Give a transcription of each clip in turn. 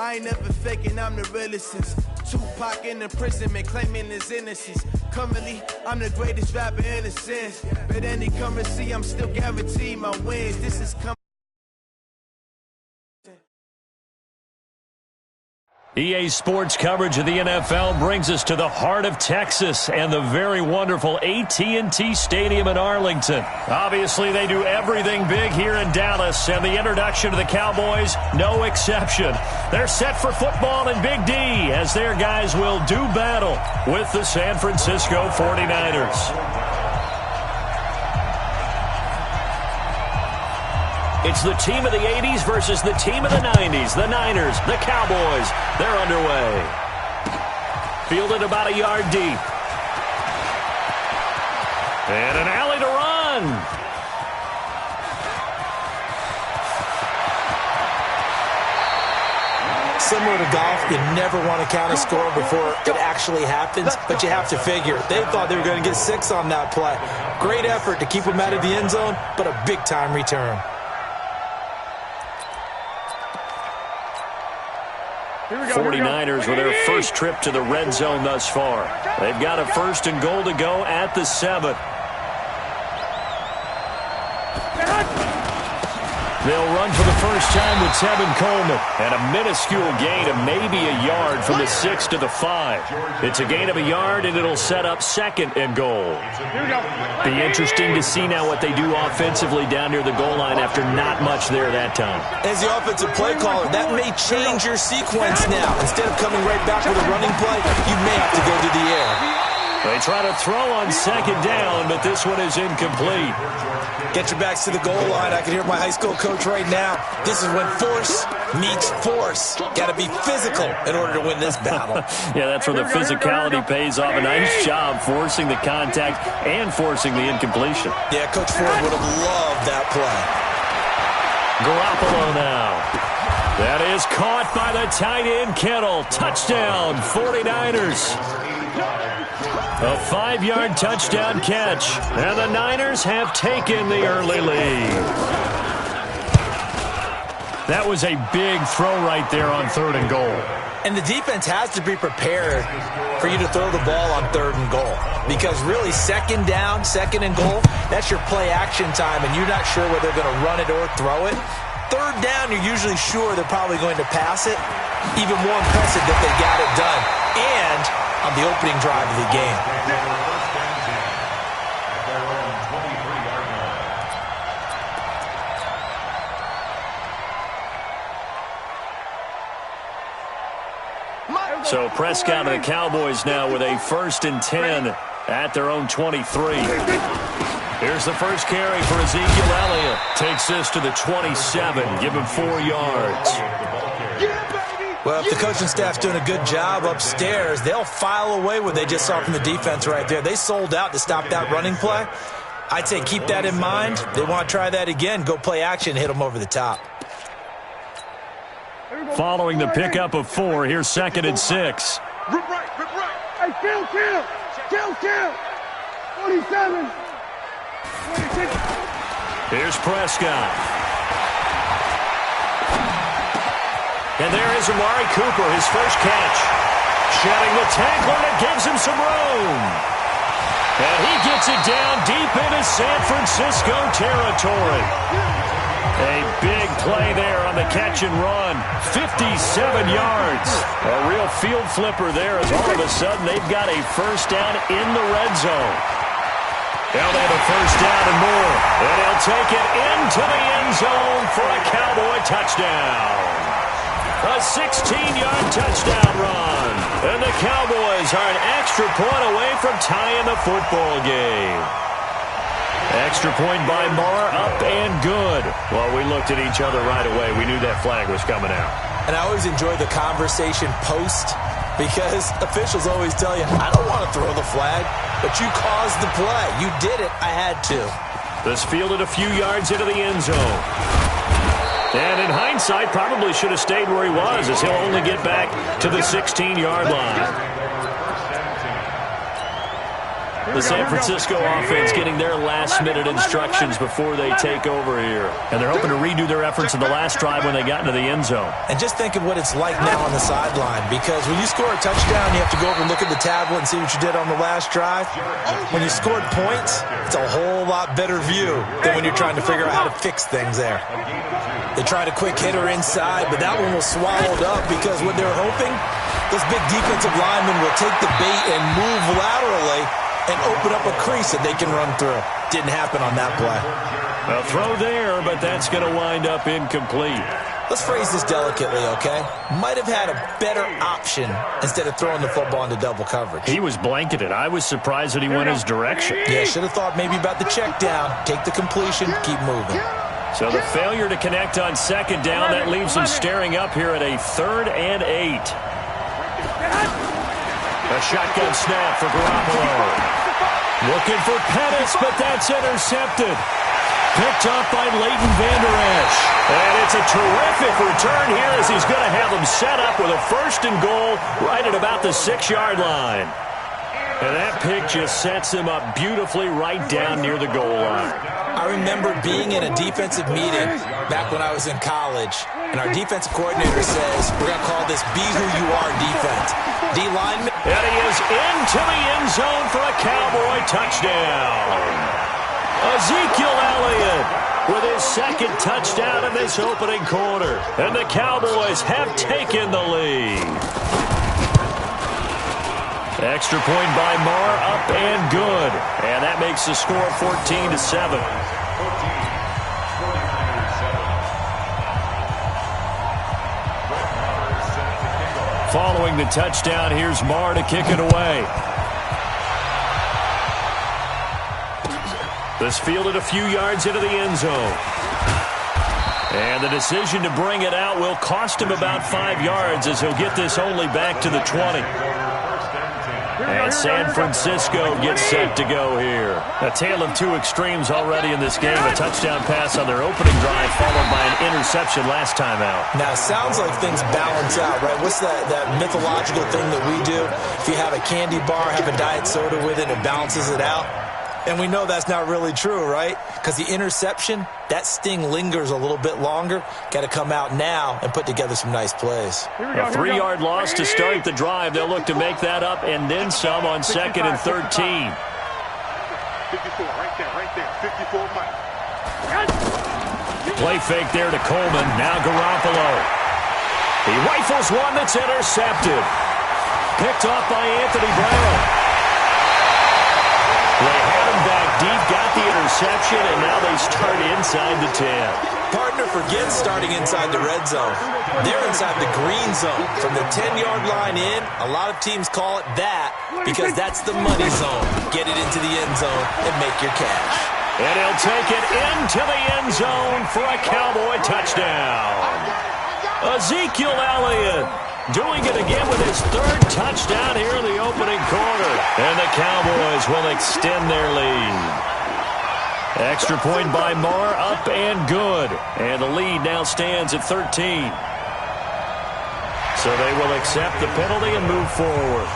I ain't never faking, I'm the realest since Tupac in imprisonment, claiming his innocence. Currently, I'm the greatest rapper in a sense. But any currency, I'm still guaranteed my wins. This is coming. EA Sports coverage of the NFL brings us to the heart of Texas and the very wonderful AT&T Stadium in Arlington. Obviously, they do everything big here in Dallas, and the introduction to the Cowboys, no exception. They're set for football in Big D as their guys will do battle with the San Francisco 49ers. It's the team of the 80s versus the team of the 90s. The Niners, the Cowboys, they're underway. Fielded about a yard deep. And an alley to run. Similar to golf, you never want to count a score before it actually happens, but you have to figure. They thought they were going to get 6 on that play. Great effort to keep them out of the end zone, but a big-time return. 49ers with their first trip to the red zone thus far. They've got a 1st and goal to go at the 7. They'll run for the first time with Tevin Coleman. And a minuscule gain of maybe a yard from the 6 to the 5. It's a gain of a yard, and it'll set up 2nd and goal. Be interesting to see now what they do offensively down near the goal line after not much there that time. As the offensive play caller, that may change your sequence now. Instead of coming right back with a running play, you may have to go to the air. They try to throw on 2nd down, but this one is incomplete. Get your backs to the goal line. I can hear my high school coach right now. This is when force meets force. Got to be physical in order to win this battle. Yeah, that's where the physicality pays off. A nice job forcing the contact and forcing the incompletion. Yeah, Coach Ford would have loved that play. Garoppolo now. That is caught by the tight end, Kittle. Touchdown, 49ers. A 5-yard touchdown catch, and the Niners have taken the early lead. That was a big throw right there on 3rd and goal. And the defense has to be prepared for you to throw the ball on 3rd and goal. Because really, 2nd down, 2nd and goal, that's your play action time, and you're not sure whether they're going to run it or throw it. 3rd down, you're usually sure they're probably going to pass it. Even more impressive that they got it done. And on the opening drive of the game. So Prescott and the Cowboys now with a 1st and 10 at their own 23. Here's the first carry for Ezekiel Elliott. Takes this to the 27. Give him 4 yards. Well, if the coaching staff's doing a good job upstairs, they'll file away what they just saw from the defense right there. They sold out to stop that running play. I'd say keep that in mind. They want to try that again. Go play action, hit them over the top. Following the pickup of 4, here's 2nd and 6. Rip right. Hey, kill. 47. Here's Prescott. And there is Amari Cooper, his first catch. Shedding the tackler that gives him some room. And he gets it down deep into San Francisco territory. A big play there on the catch and run. 57 yards. A real field flipper there as all of a sudden they've got a 1st down in the red zone. Now they have a 1st down and more. And he'll take it into the end zone for a Cowboy touchdown. A 16-yard touchdown run. And the Cowboys are an extra point away from tying the football game. Extra point by Marr, up and good. Well, we looked at each other right away. We knew that flag was coming out. And I always enjoy the conversation post because officials always tell you, I don't want to throw the flag, but you caused the play. You did it. I had to. This fielded a few yards into the end zone. And in hindsight, probably should have stayed where he was as he'll only get back to the 16-yard line. The San Francisco offense getting their last-minute instructions before they take over here. And they're hoping to redo their efforts in the last drive when they got into the end zone. And just think of what it's like now on the sideline, because when you score a touchdown, you have to go over and look at the tablet and see what you did on the last drive. When you scored points, it's a whole lot better view than when you're trying to figure out how to fix things there. They tried a quick hitter inside, but that one was swallowed up because what they're hoping, those big defensive linemen will take the bait and move laterally and open up a crease that they can run through. Didn't happen on that play. A throw there, but that's going to wind up incomplete. Let's phrase this delicately, okay? Might have had a better option instead of throwing the football into double coverage. He was blanketed. I was surprised that he went his direction. Yeah, should have thought maybe about the check down, take the completion, keep moving. So the failure to connect on second down, that leaves them staring up here at a 3rd and 8. A shotgun snap for Garoppolo. Looking for Pettis, but that's intercepted. Picked up by Leighton Vander Esch. And it's a terrific return here as he's going to have them set up with a 1st and goal right at about the 6-yard line. And that pick just sets him up beautifully right down near the goal line. I remember being in a defensive meeting back when I was in college, and our defensive coordinator says, we're going to call this Be Who You Are defense. D-lineman. And he is into the end zone for a Cowboy touchdown. Ezekiel Elliott with his 2nd touchdown in this opening quarter. And the Cowboys have taken the lead. Extra point by Marr, up and good. And that makes the score 14-7. Following the touchdown, here's Marr to kick it away. This fielded a few yards into the end zone. And the decision to bring it out will cost him about 5 yards as he'll get this only back to the 20. And San Francisco gets set to go here. A tale of two extremes already in this game. A touchdown pass on their opening drive followed by an interception last time out. Now, it sounds like things balance out, right? What's that mythological thing that we do? If you have a candy bar, have a diet soda with it, it balances it out. And we know that's not really true, right? Because the interception, that sting lingers a little bit longer. Got to come out now and put together some nice plays. A 3-yard loss to start the drive. They'll look to make that up and then some on 2nd and 13. 54, right there, 54 miles. Play fake there to Coleman. Now Garoppolo. He rifles one that's intercepted. Picked off by Anthony Brown. They had him back deep, got the interception, and now they start inside the 10. Partner forgets starting inside the red zone. They're inside the green zone. From the 10-yard line in, a lot of teams call it that because that's the money zone. Get it into the end zone and make your cash. And he'll take it into the end zone for a Cowboy touchdown. Ezekiel Elliott doing it again with his 3rd touchdown here in the opening quarter. And the Cowboys will extend their lead. Extra point by Marr, up and good. And the lead now stands at 13. So they will accept the penalty and move forward.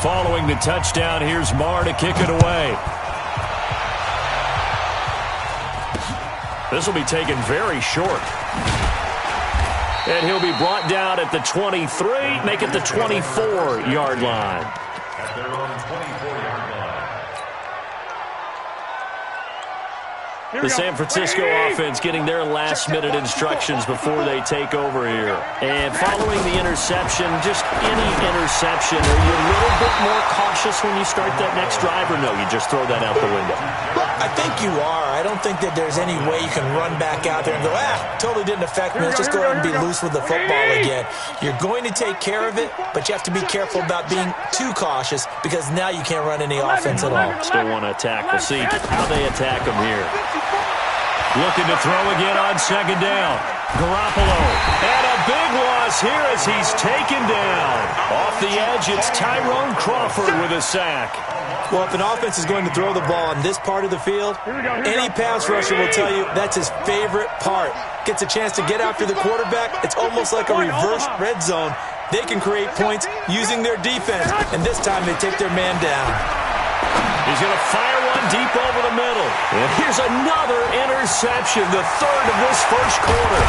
Following the touchdown, here's Marr to kick it away. This will be taken very short. And he'll be brought down at the 23, make it the 24-yard line. At their own 24-yard line. The San Francisco offense getting their last-minute instructions before they take over here. And following the interception, just any interception, are you a little bit more cautious when you start that next drive, or no, you just throw that out the window? I think you are. I don't think that there's any way you can run back out there and go, totally didn't affect me. Let's just go ahead and be loose with the football again. You're going to take care of it, but you have to be careful about being too cautious because now you can't run any offense at all. Still want to attack. We'll see how they attack him here. Looking to throw again on 2nd down. Garoppolo. And a big loss here as he's taken down. Off the edge, it's Tyrone Crawford with a sack. Well, if an offense is going to throw the ball on this part of the field, any pass rusher will tell you that's his favorite part. Gets a chance to get after the quarterback. It's almost like a reverse red zone. They can create points using their defense, and this time they take their man down. He's going to fire one deep over the middle. And here's another interception, the third of this first quarter.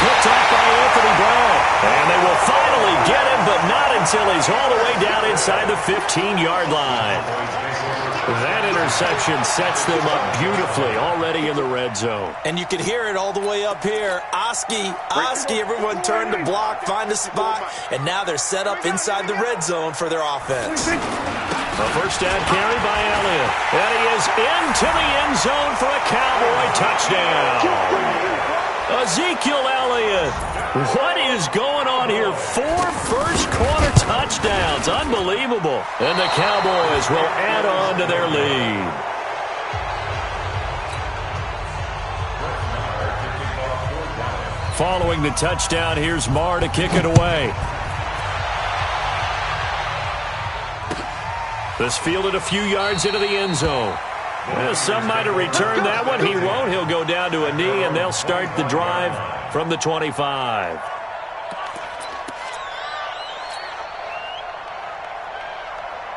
Picked off by Anthony Brown. And they will finally get him, but not until he's all the way down inside the 15-yard line. That interception sets them up beautifully already in the red zone. And you can hear it all the way up here. Oski, everyone turned to block, find a spot, and now they're set up inside the red zone for their offense. A first down carry by Elliott. And he is into the end zone for a Cowboy touchdown. Ezekiel Elliott. What is going on here? 4 first-quarter touchdowns. Unbelievable. And the Cowboys will add on to their lead. Following the touchdown, here's Marr to kick it away. This fielded a few yards into the end zone. Some might have returned that one. He won't. He'll go down to a knee, and they'll start the drive from the 25.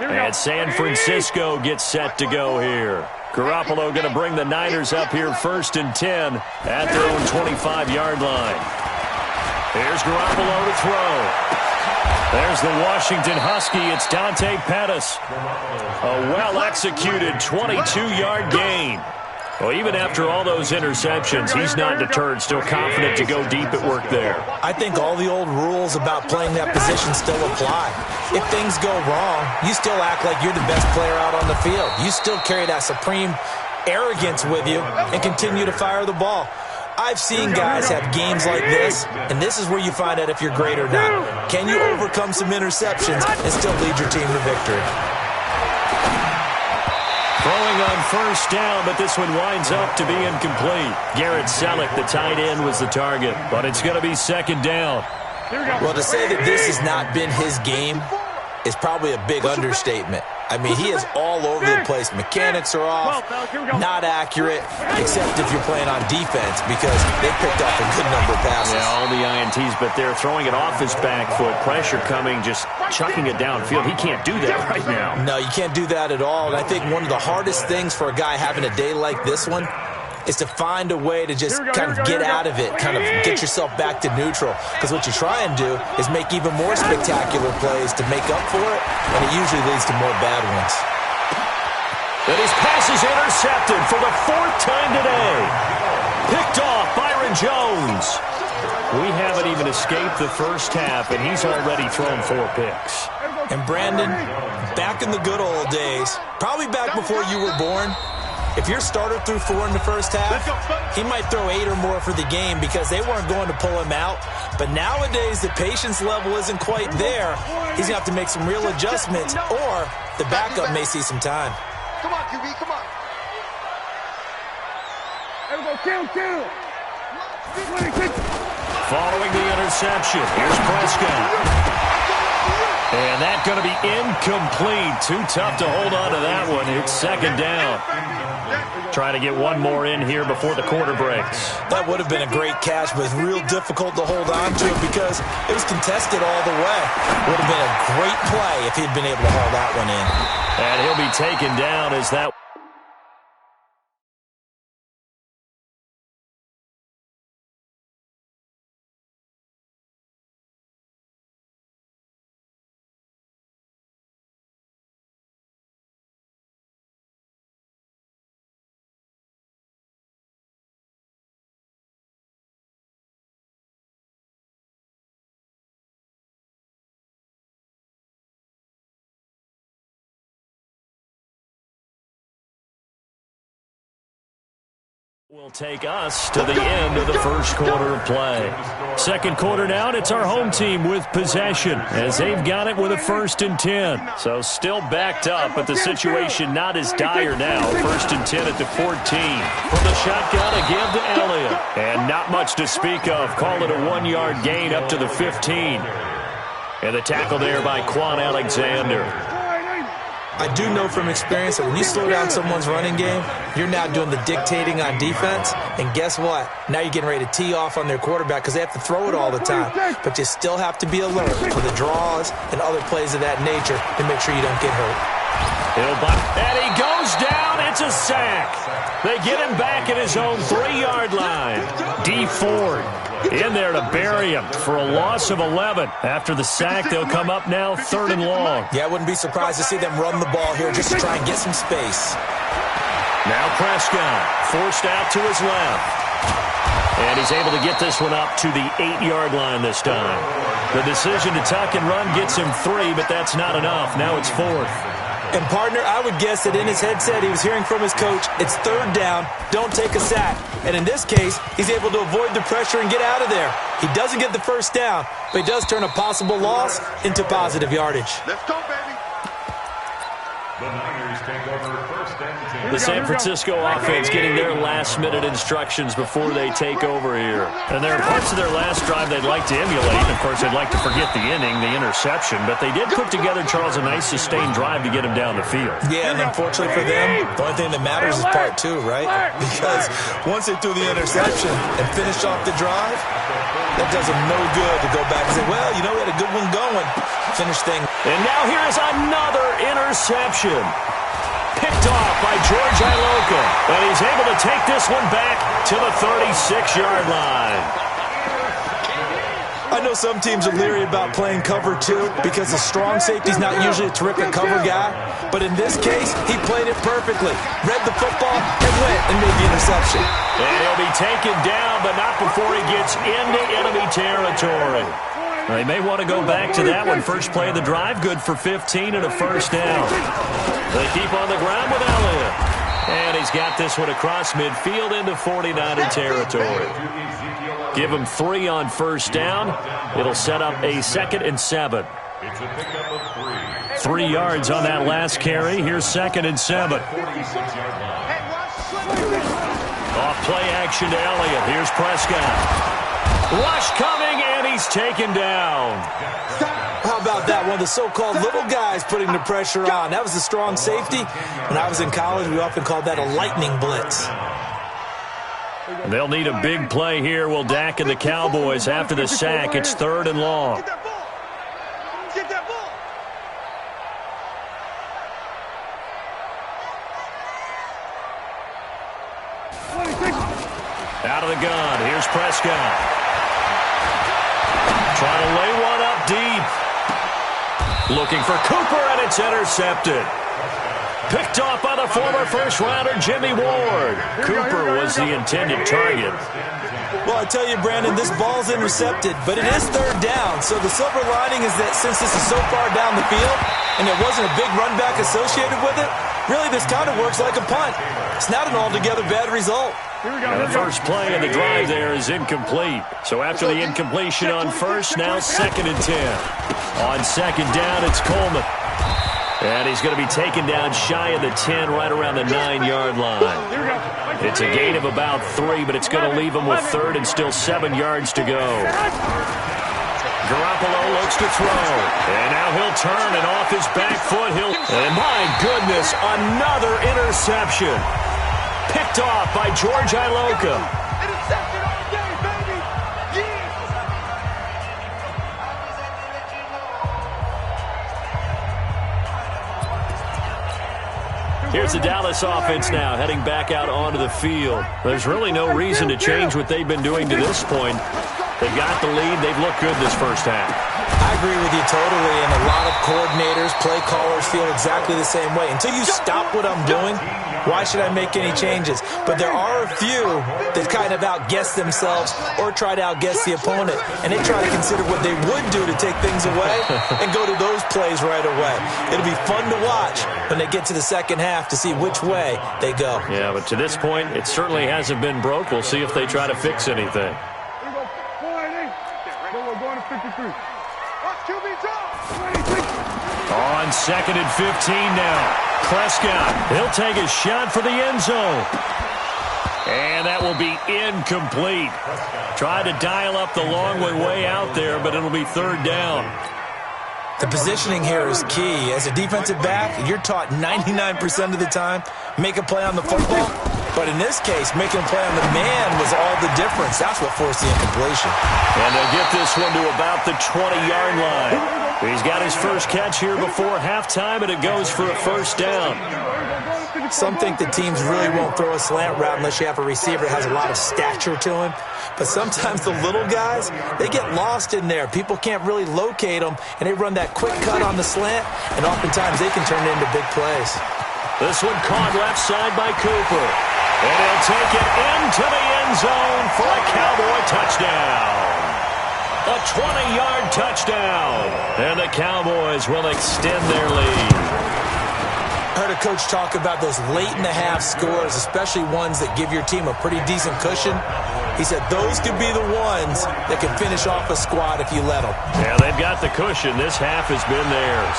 And San Francisco gets set to go here. Garoppolo going to bring the Niners up here 1st and 10 at their own 25-yard line. Here's Garoppolo to throw. There's the Washington Husky. It's Dante Pettis. A well-executed 22-yard gain. Well, even after all those interceptions, he's not deterred, still confident to go deep at work there. I think all the old rules about playing that position still apply. If things go wrong, you still act like you're the best player out on the field. You still carry that supreme arrogance with you and continue to fire the ball. I've seen guys have games like this, and this is where you find out if you're great or not. Can you overcome some interceptions and still lead your team to victory? Throwing on first down, but this one winds up to be incomplete. Garrett Selleck, the tight end, was the target, but it's going to be 2nd down. Well, to say that this has not been his game is probably a big understatement. I mean, he is all over the place. Mechanics are off, not accurate, except if you're playing on defense because they picked off a good number of passes. Yeah, all the INTs, but they're throwing it off his back foot. Pressure coming, just chucking it downfield. He can't do that right now. No, you can't do that at all. And I think one of the hardest things for a guy having a day like this one is to find a way to just kind of get out of it, kind of get yourself back to neutral. Because what you try and do is make even more spectacular plays to make up for it, and it usually leads to more bad ones. And his pass is intercepted for the 4th time today. Picked off Byron Jones. We haven't even escaped the first half, and he's already thrown 4 picks. And Brandon, back in the good old days, probably back before you were born, if your starter threw 4 in the first half, he might throw 8 or more for the game because they weren't going to pull him out. But nowadays, the patience level isn't quite there. He's going to have to make some real adjustments, or the backup may see some time. Come on, QB, come on. There we go, kill. Following the interception, here's Prescott. And that's going to be incomplete. Too tough to hold on to that one. It's 2nd down. Trying to get one more in here before the quarter breaks. That would have been a great catch, but it's real difficult to hold on to it because it was contested all the way. Would have been a great play if he'd been able to haul that one in. And he'll be taken down as that... will take us to the end of the first quarter of play. 2nd quarter now, and it's our home team with possession as they've got it with a 1st and 10. So still backed up, but the situation not as dire now. 1st and 10 at the 14. From the shotgun, a give to Elliott. And not much to speak of. Call it a 1-yard gain up to the 15. And the tackle there by Quan Alexander. I do know from experience that when you slow down someone's running game, you're now doing the dictating on defense. And guess what? Now you're getting ready to tee off on their quarterback because they have to throw it all the time. But you still have to be alert for the draws and other plays of that nature to make sure you don't get hurt. And he goes down. It's a sack. They get him back at his own 3-yard line. D. Ford in there to bury him for a loss of 11. After the sack, they'll come up now 3rd and long. Yeah, I wouldn't be surprised to see them run the ball here just to try and get some space. Now Prescott forced out to his left. And he's able to get this one up to the 8-yard line this time. The decision to tuck and run gets him 3, but that's not enough. Now it's 4th. And, partner, I would guess that in his headset he was hearing from his coach, it's 3rd down, don't take a sack. And in this case, he's able to avoid the pressure and get out of there. He doesn't get the first down, but he does turn a possible loss into positive yardage. Let's go, baby. The Niners take over 1st and 10. The San Francisco offense getting their last-minute instructions before they take over here. And there are parts of their last drive they'd like to emulate. Of course, they'd like to forget the inning, the interception. But they did put together, Charles, a nice sustained drive to get him down the field. Yeah, and unfortunately for them, the only thing that matters is part 2, right? Because once they threw the interception and finished off the drive, that does them no good to go back and say, well, you know, we had a good one going. Finish thing. And now here is another interception. Picked off by George Iloka. And he's able to take this one back to the 36-yard line. I know some teams are leery about playing cover 2 because the strong safety's not usually a terrific cover guy. But in this case, he played it perfectly. Read the football and went and made the interception. And he'll be taken down, but not before he gets into enemy territory. They may want to go back to that one. First play of the drive, good for 15 and a first down. They keep on the ground with Elliott. And he's got this one across midfield into 49er territory. Give him 3 on first down. It'll set up a 2nd and 7. It's a pickup of 3. 3 yards on that last carry. Here's 2nd and 7. 46-yard line. Off play action to Elliott. Here's Prescott. Rush coming, and he's taken down. How about that? One of the so-called little guys putting the pressure on. That was the strong safety. When I was in college, we often called that a lightning blitz. They'll need a big play here. Will Dak and the Cowboys after the sack. It's 3rd and long. Get that ball. Get that ball. Out of the gun. Here's Prescott. Trying to lay one up deep. Looking for Cooper, and it's intercepted. Picked off by the former first-rounder Jimmy Ward. Cooper was the intended target. Well, I tell you, Brandon, this ball's intercepted, but it is 3rd down. So the silver lining is that since this is so far down the field and there wasn't a big run back associated with it, really this kind of works like a punt. It's not an altogether bad result. And the first play of the drive there is incomplete. So after the incompletion on first, now 2nd and 10. On 2nd down, it's Coleman. And he's going to be taken down shy of the 10, right around the 9-yard line. It's a gain of about 3, but it's going to leave him with 3rd and still 7 yards to go. Garoppolo looks to throw. And now he'll turn, and off his back foot, and my goodness, another interception. Picked off by George Iloka. Interception all day, baby. Yeah. Here's the Dallas offense now, heading back out onto the field. There's really no reason to change what they've been doing to this point. They've got the lead. They've looked good this first half. I agree with you totally, and a lot of coordinators, play callers feel exactly the same way. Until you stop what I'm doing, why should I make any changes? But there are a few that kind of outguess themselves or try to outguess the opponent, and they try to consider what they would do to take things away and go to those plays right away. It'll be fun to watch when they get to the second half to see which way they go. Yeah, but to this point, it certainly hasn't been broke. We'll see if they try to fix anything. Going to 53. Watch QB On 2nd and 15 now. Prescott, he'll take a shot for the end zone. And that will be incomplete. Tried to dial up the long way out there, but it'll be 3rd down. The positioning here is key. As a defensive back, you're taught 99% of the time, make a play on the football. But in this case, making a play on the man was all the difference. That's what forced the incompletion. And they'll get this one to about the 20-yard line. He's got his first catch here before halftime, and it goes for a first down. Some think the teams really won't throw a slant route unless you have a receiver that has a lot of stature to him. But sometimes the little guys, they get lost in there. People can't really locate them, and they run that quick cut on the slant, and oftentimes they can turn it into big plays. This one caught left side by Cooper. And he'll take it into the end zone for a Cowboy touchdown. A 20-yard touchdown. And the Cowboys will extend their lead. I heard a coach talk about those late-in-the-half scores, especially ones that give your team a pretty decent cushion. He said those could be the ones that can finish off a squad if you let them. Yeah, they've got the cushion. This half has been theirs.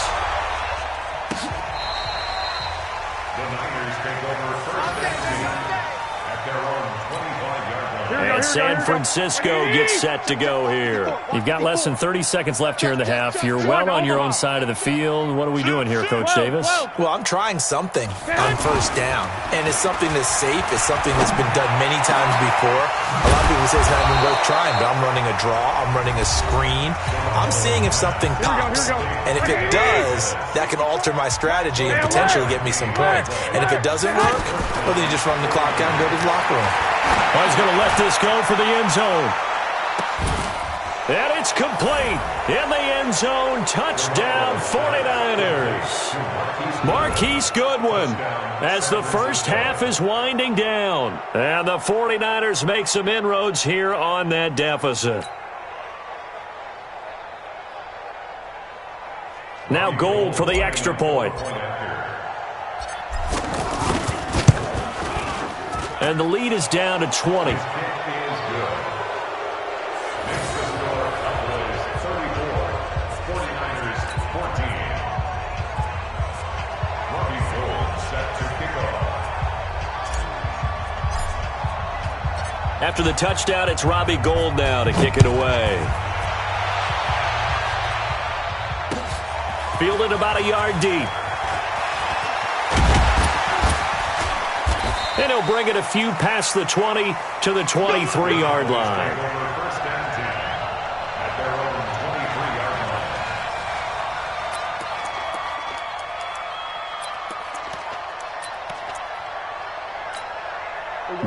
And San Francisco gets set to go here. You've got less than 30 seconds left here in the half. You're well on your own side of the field. What are we doing here, Coach Davis? Well, I'm trying something on first down. And it's something that's safe. It's something that's been done many times before. A lot of people say it's not even worth trying, but I'm running a draw. I'm running a screen. I'm seeing if something pops. And if it does, that can alter my strategy and potentially get me some points. And if it doesn't work, well, then you just run the clock out and go to the locker room. Well, he's going to let this go for the end zone. And it's complete. In the end zone, touchdown 49ers. Marquise Goodwin as the first half is winding down. And the 49ers make some inroads here on that deficit. Now Gold for the extra point. And the lead is down to 20. After the touchdown, it's Robbie Gould now to kick it away. Fielded about a yard deep. And he'll bring it a few past the 20 to the 23-yard line.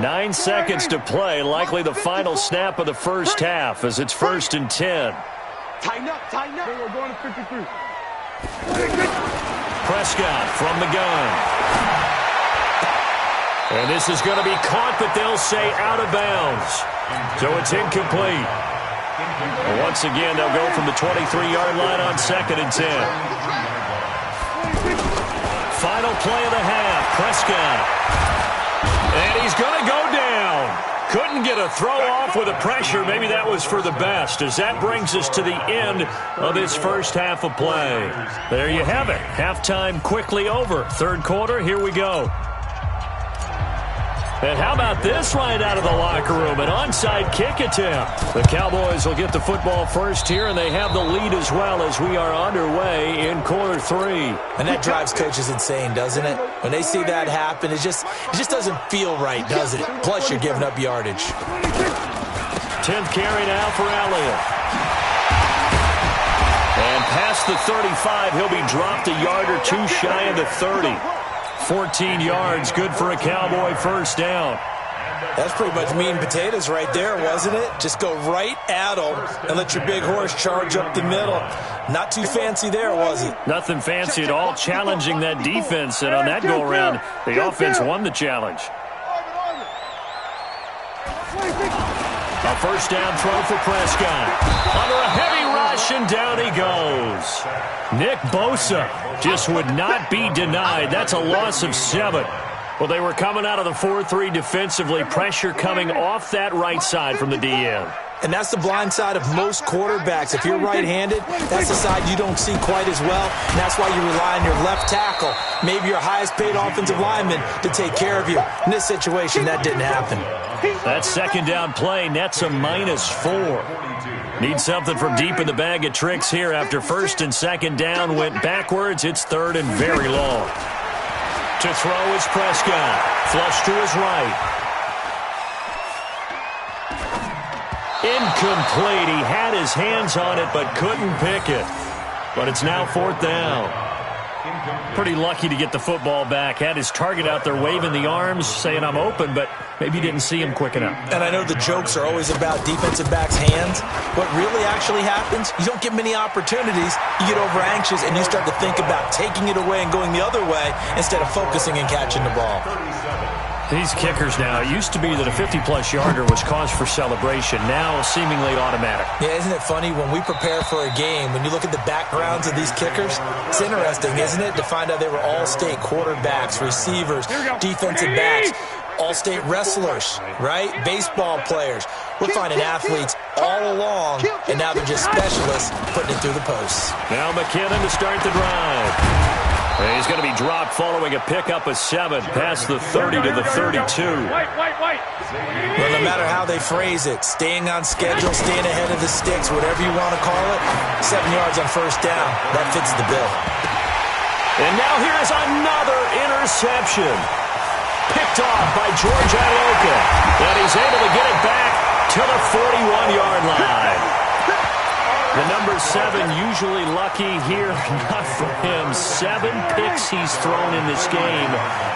Nine seconds to play, likely the final snap of the first half as it's 1st and 10. Tighten up, tighten up. We're going to 53. Prescott from the gun. And this is going to be caught, but they'll say out of bounds. So it's incomplete. And once again, they'll go from the 23-yard line on 2nd and 10. Final play of the half, Prescott. And he's going to go down. Couldn't get a throw off with the pressure. Maybe that was for the best, as that brings us to the end of this first half of play. There you have it. Halftime quickly over. Third quarter, here we go. And how about this right out of the locker room? An onside kick attempt. The Cowboys will get the football first here, and they have the lead as well as we are underway in quarter 3. And that drives coaches insane, doesn't it? When they see that happen, it just doesn't feel right, does it? Plus, you're giving up yardage. 10th carry now for Elliott. And past the 35, he'll be dropped a yard or two shy of the 30. 14 yards, good for a Cowboy first down. That's pretty much meat and potatoes right there, wasn't it? Just go right at them and let your big horse charge up the middle. Not too fancy there, was it? Nothing fancy at all, challenging that defense. And on that go-around, the offense won the challenge. A first down throw for Prescott. Under a heavy rush, and down he goes. Nick Bosa just would not be denied. That's a loss of 7. Well, they were coming out of the 4-3 defensively. Pressure coming off that right side from the DN. And that's the blind side of most quarterbacks. If you're right-handed, that's the side you don't see quite as well. And that's why you rely on your left tackle, maybe your highest-paid offensive lineman, to take care of you. In this situation, that didn't happen. That second down play nets a -4. Need something from deep in the bag of tricks here after first and second down went backwards. It's third and very long. To throw is Prescott. Flush to his right. Incomplete. He had his hands on it but couldn't pick it. But it's now fourth down. Pretty lucky to get the football back. Had his target out there waving the arms, saying I'm open, but maybe didn't see him quick enough. And I know the jokes are always about defensive backs' hands. What really actually happens, you don't get many opportunities. You get over anxious and you start to think about taking it away and going the other way instead of focusing and catching the ball. These kickers now, it used to be that a 50-plus yarder was cause for celebration. Now seemingly automatic. Yeah, isn't it funny? When we prepare for a game, when you look at the backgrounds of these kickers, it's interesting, isn't it, to find out they were all-state quarterbacks, receivers, defensive backs, all-state wrestlers, right? Baseball players. We're finding athletes all along, and now they're just specialists putting it through the posts. Now McKinnon to start the drive. He's going to be dropped following a pickup of 7 past the 30 to the 32. Well, no matter how they phrase it, staying on schedule, staying ahead of the sticks, whatever you want to call it, 7 yards on first down, that fits the bill. And now here's another interception. Picked off by George Iloka. And he's able to get it back to the 41-yard line. The number 7 usually lucky here, not for him. 7 picks he's thrown in this game.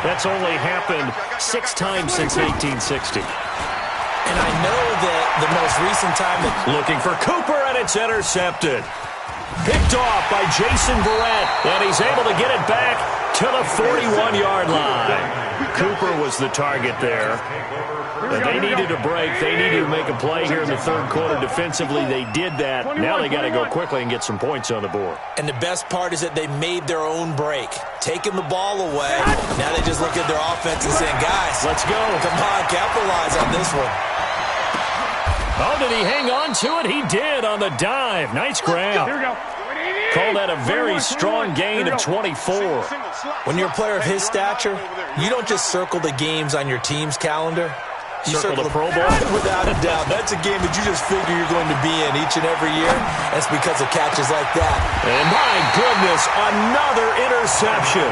That's only happened 6 times since 1860. And I know that the most recent time that... Looking for Cooper, and it's intercepted. Picked off by Jason Verrett, and he's able to get it back to the 41-yard line. Cooper was the target there. But they needed a break. They needed to make a play here in the third quarter defensively. They did that. Now they got to go quickly and get some points on the board. And the best part is that they made their own break. Taking the ball away. Now they just look at their offense and saying, guys, let's go. Come on, capitalize on this one. Oh, did he hang on to it? He did on the dive. Nice grab. Here we go. Call that a very strong gain of 24. When you're a player of his stature, you don't just circle the games on your team's calendar. You circle the Pro Bowl? Without a doubt. That's a game that you just figure you're going to be in each and every year. That's because of catches like that. And my goodness, another interception.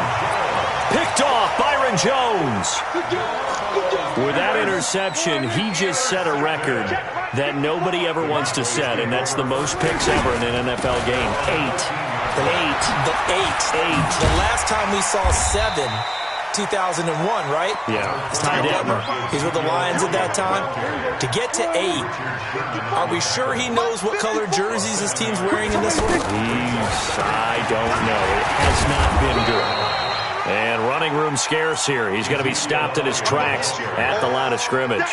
Picked off Byron Jones. With that interception, he just set a record that nobody ever wants to set, and that's the most picks ever in an NFL game. 8. The last time we saw 7, 2001, right? Yeah. Ty Detmer. He's with the Lions at that time. To get to 8, are we sure he knows what color jerseys his team's wearing in this one? I don't know. It has not been good. And running room scarce here. He's going to be stopped in his tracks at the line of scrimmage.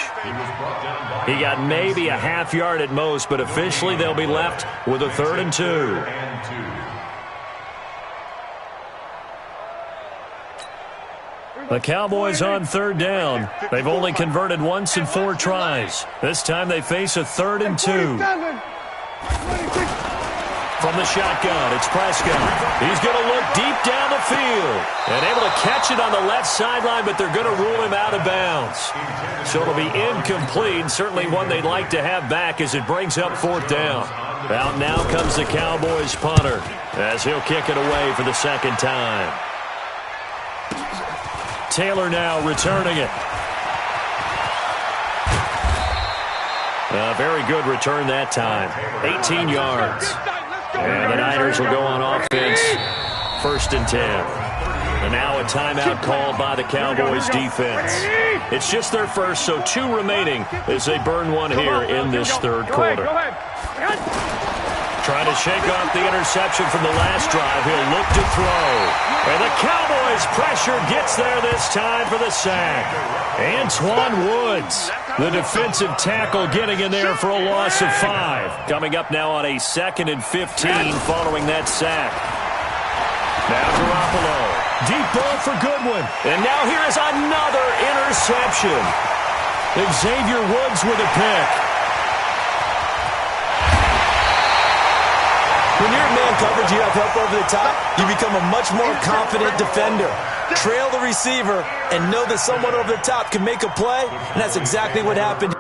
He got maybe a half yard at most, but officially they'll be left with a 3rd and 2. The Cowboys on 3rd down. They've only converted once in 4 tries. This time they face a 3rd and 2. From the shotgun, it's Prescott. He's going to look deep down the field and able to catch it on the left sideline, but they're going to rule him out of bounds. So it'll be incomplete, certainly one they'd like to have back as it brings up 4th down. Out now comes the Cowboys punter as he'll kick it away for the 2nd time. Taylor now returning it. A very good return that time. 18 yards. And the Niners will go on offense. 1st and 10. And now a timeout called by the Cowboys defense. It's just their first, so 2 remaining as they burn one here in this 3rd quarter. Trying to shake off the interception from the last drive. He'll look to throw. And the Cowboys pressure gets there this time for the sack. Antoine Woods, the defensive tackle, getting in there for a loss of 5. Coming up now on a 2nd and 15 following that sack. Now Garoppolo. Deep ball for Goodwin. And now here is another interception. Xavier Woods with a pick. When you're in man coverage, you have help over the top, you become a much more confident defender. Trail the receiver and know that someone over the top can make a play, and that's exactly what happened.